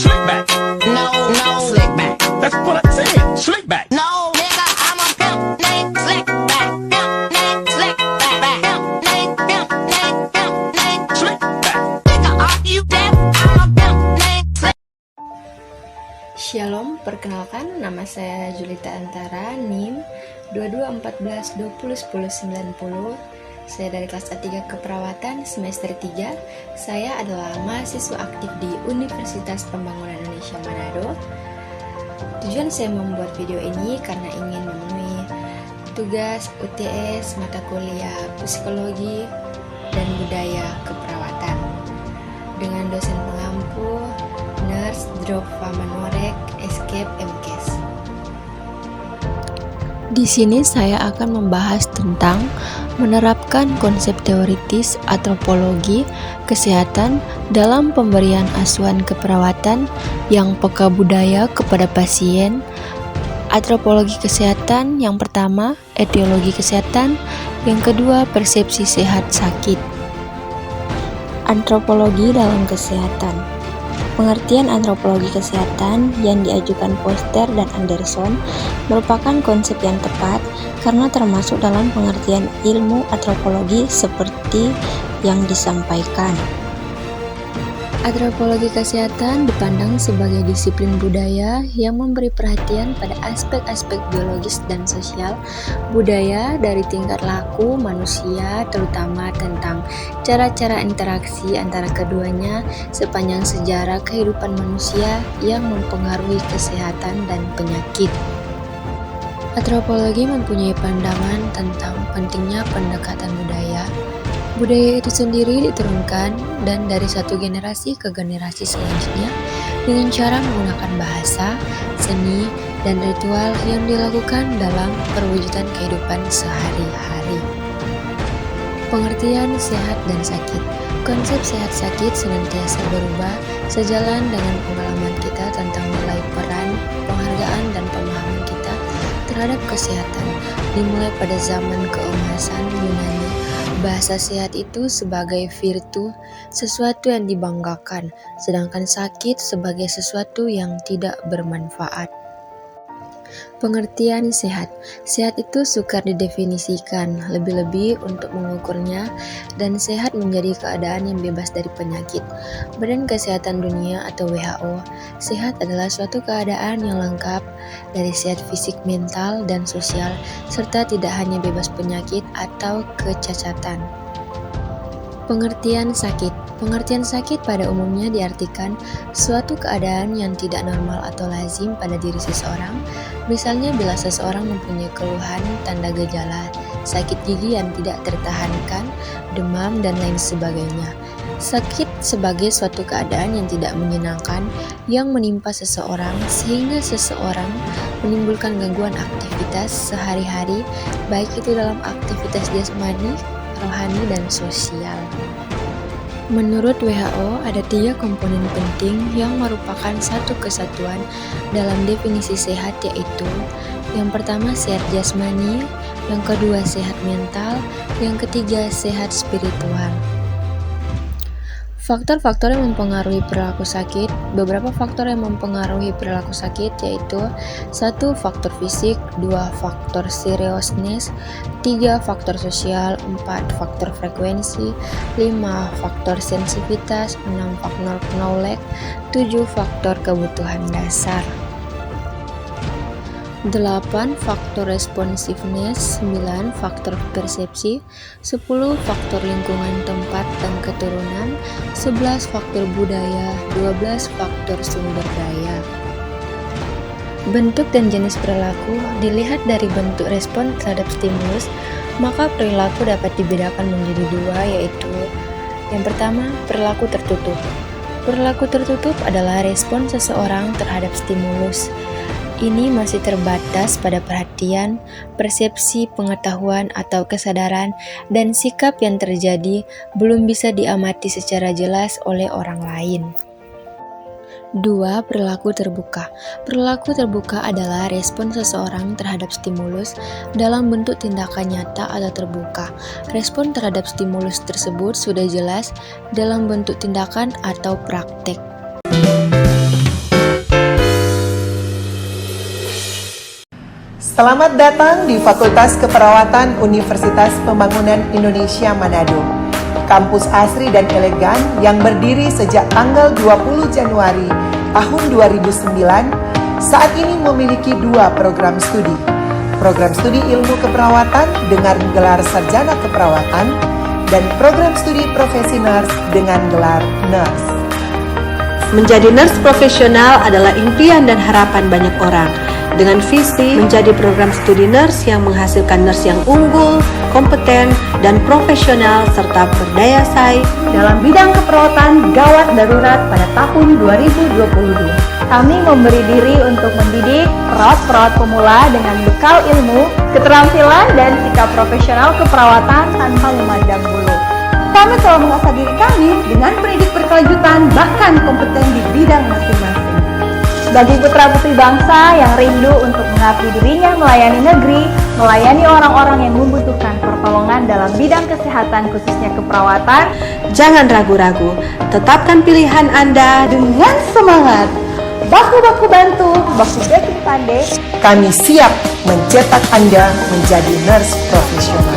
Slick back. No, slick back. That's what I said. Slick back. No, nigga, I'm a pimp named Slick back. Pimp named Slick back. Pimp named Slick back. Nigga, are you deaf? I'm a pimp named Slick. Shalom, perkenalkan nama saya Julita Antara, NIM 2214201090. Saya dari kelas A3 Keperawatan semester 3. Saya adalah mahasiswa aktif di Universitas Pembangunan Indonesia Manado. Tujuan saya membuat video ini karena ingin memenuhi tugas UTS mata kuliah Psikologi dan Budaya Keperawatan dengan dosen pengampu Nurse Drova Manorek, Escape MKes. Di sini saya akan membahas tentang menerapkan konsep teoritis antropologi kesehatan dalam pemberian asuhan keperawatan yang peka budaya kepada pasien. Antropologi kesehatan yang pertama, etiologi kesehatan, yang kedua, persepsi sehat sakit. Antropologi dalam kesehatan. Pengertian antropologi kesehatan yang diajukan Foster dan Anderson merupakan konsep yang tepat karena termasuk dalam pengertian ilmu antropologi seperti yang disampaikan. Antropologi kesehatan dipandang sebagai disiplin budaya yang memberi perhatian pada aspek-aspek biologis dan sosial budaya dari tingkat laku manusia, terutama tentang cara-cara interaksi antara keduanya sepanjang sejarah kehidupan manusia yang mempengaruhi kesehatan dan penyakit. Antropologi mempunyai pandangan tentang pentingnya pendekatan budaya. Budaya itu sendiri diturunkan dan dari satu generasi ke generasi selanjutnya dengan cara menggunakan bahasa, seni, dan ritual yang dilakukan dalam perwujudan kehidupan sehari-hari. Pengertian sehat dan sakit. Konsep sehat sakit senantiasa berubah sejalan dengan pengalaman kita tentang nilai peran, penghargaan, dan pemahaman kita terhadap kesehatan, dimulai pada zaman keemasan Yunani. Bahasa sehat itu sebagai virtu, sesuatu yang dibanggakan, sedangkan sakit sebagai sesuatu yang tidak bermanfaat. Pengertian sehat. Sehat itu sukar didefinisikan, lebih-lebih untuk mengukurnya, dan sehat menjadi keadaan yang bebas dari penyakit. Badan Kesehatan Dunia atau WHO, sehat adalah suatu keadaan yang lengkap dari sehat fisik, mental, dan sosial, serta tidak hanya bebas penyakit atau kecacatan. Pengertian sakit. Pengertian sakit pada umumnya diartikan suatu keadaan yang tidak normal atau lazim pada diri seseorang, misalnya bila seseorang mempunyai keluhan, tanda gejala, sakit gigi yang tidak tertahankan, demam, dan lain sebagainya. Sakit sebagai suatu keadaan yang tidak menyenangkan yang menimpa seseorang sehingga seseorang menimbulkan gangguan aktivitas sehari-hari, baik itu dalam aktivitas jasmani, rohani, dan sosial. Menurut WHO, ada 3 komponen penting yang merupakan satu kesatuan dalam definisi sehat, yaitu yang pertama sehat jasmani, yang kedua sehat mental, yang ketiga sehat spiritual. Faktor-faktor yang mempengaruhi perilaku sakit. Beberapa faktor yang mempengaruhi perilaku sakit yaitu 1. Faktor fisik, 2. Faktor seriousness, 3. Faktor sosial, 4. Faktor frekuensi, 5. Faktor sensitivitas, 6. Faktor knowledge, 7. Faktor kebutuhan dasar. 8. Faktor responsiveness, 9. Faktor persepsi, 10. Faktor lingkungan tempat dan keturunan, 11. Faktor budaya, 12. Faktor sumber daya. Bentuk dan jenis perilaku. Dilihat dari bentuk respon terhadap stimulus, maka perilaku dapat dibedakan menjadi 2, yaitu yang pertama, perilaku tertutup. Perilaku tertutup adalah respon seseorang terhadap stimulus. Ini masih terbatas pada perhatian, persepsi, pengetahuan, atau kesadaran, dan sikap yang terjadi belum bisa diamati secara jelas oleh orang lain. 2. Perilaku terbuka. Perilaku terbuka adalah respon seseorang terhadap stimulus dalam bentuk tindakan nyata atau terbuka. Respon terhadap stimulus tersebut sudah jelas dalam bentuk tindakan atau praktek. Selamat datang di Fakultas Keperawatan Universitas Pembangunan Indonesia Manado. Kampus asri dan elegan yang berdiri sejak tanggal 20 Januari tahun 2009, saat ini memiliki 2 program studi. Program studi ilmu keperawatan dengan gelar sarjana keperawatan dan program studi profesi nurse dengan gelar nurse. Menjadi nurse profesional adalah impian dan harapan banyak orang. Dengan visi menjadi program studi nurse yang menghasilkan nurse yang unggul, kompeten, dan profesional serta berdaya saing dalam bidang keperawatan gawat darurat pada tahun 2022. Kami memberi diri untuk mendidik perawat-perawat pemula dengan bekal ilmu, keterampilan, dan sikap profesional keperawatan tanpa memandang bulu. Kami telah mengasah diri kami dengan pendidik berkelanjutan bahkan kompeten di bidang masing-masing. Bagi putra-putri bangsa yang rindu untuk mengabdi dirinya melayani negeri, melayani orang-orang yang membutuhkan pertolongan dalam bidang kesehatan khususnya keperawatan, jangan ragu-ragu, tetapkan pilihan Anda dengan semangat. Baku-baku bantu, baku backing pandai. Kami siap mencetak Anda menjadi nurse profesional.